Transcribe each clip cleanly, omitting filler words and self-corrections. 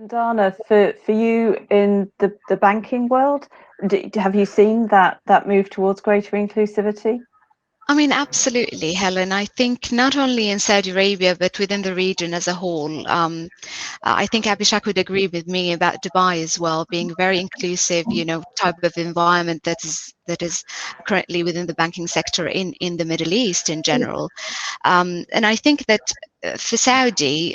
Dana, for you in the banking world, have you seen that move towards greater inclusivity? I mean, absolutely, Helen. I think not only in Saudi Arabia, but within the region as a whole. I think Abhishek would agree with me about Dubai as well, being very inclusive, type of environment that is currently within the banking sector in the Middle East in general. And I think that for Saudi,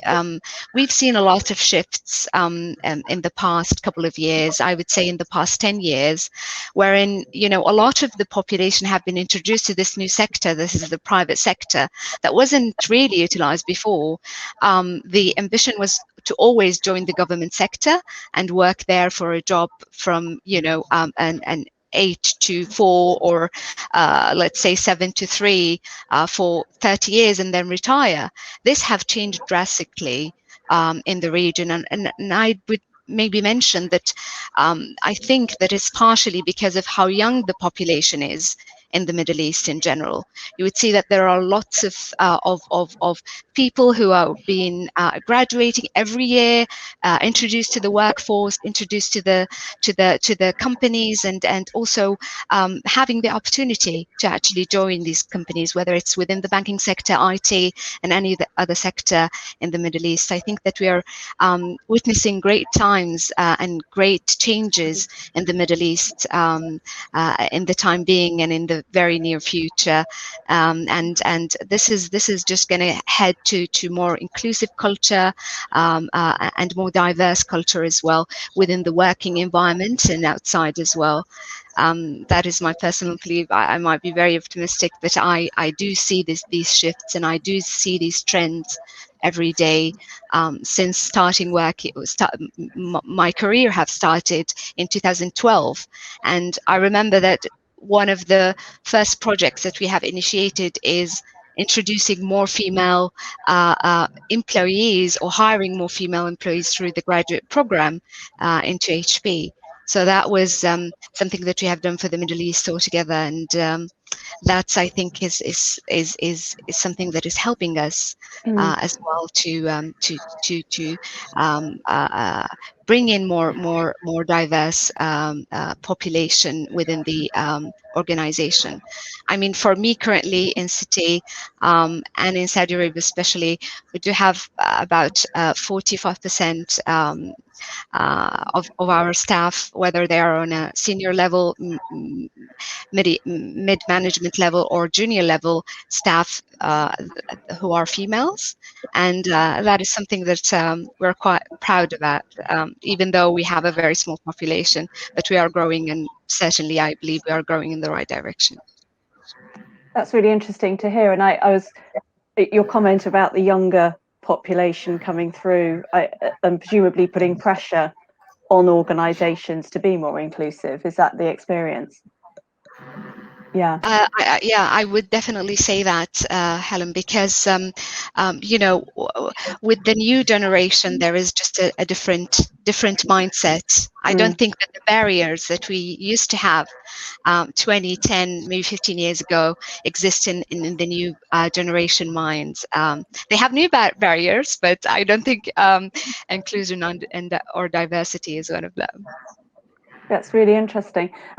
we've seen a lot of shifts in the past couple of years, I would say in the past 10 years, wherein, a lot of the population have been introduced to this new sector. This is the private sector that wasn't really utilized before. The ambition was to always join the government sector and work there for a job from, an 8 to 4 or let's say 7 to 3 for 30 years and then retire. This have changed drastically in the region, and I would maybe mention that I think that it's partially because of how young the population is in the Middle East in general. You would see that there are lots of people who are being graduating every year, introduced to the workforce, introduced to the companies, and also having the opportunity to actually join these companies, whether it's within the banking sector, IT, and any other sector in the Middle East. I think that we are witnessing great times and great changes in the Middle East in the time being and in the very near future, and this is just going to head to more inclusive culture and more diverse culture as well within the working environment and outside as well. That is my personal belief. I might be very optimistic, but I do see these shifts, and I do see these trends every day since starting work. My career have started in 2012, and I remember that one of the first projects that we have initiated is introducing more female employees, or hiring more female employees through the graduate program into HP. So that was something that we have done for the Middle East altogether, and that's, I think, is something that is helping us as well to bring in more diverse population within the organization. I mean, for me currently in City and in Saudi Arabia especially, we do have about 45% of our staff, whether they are on a senior level, mid management level, or junior level staff who are females, and that is something that we're quite proud about, even though we have a very small population, but we are growing, and certainly I believe we are growing in the right direction. That's really interesting to hear. And I was, your comment about the younger population coming through and presumably putting pressure on organizations to be more inclusive. Is that the experience? Yeah. I would definitely say that, Helen, because with the new generation, there is just a different mindset. I don't think that the barriers that we used to have 20, 10, maybe 15 years ago exist in the new generation minds. They have new barriers, but I don't think inclusion or diversity is one of them. That's really interesting.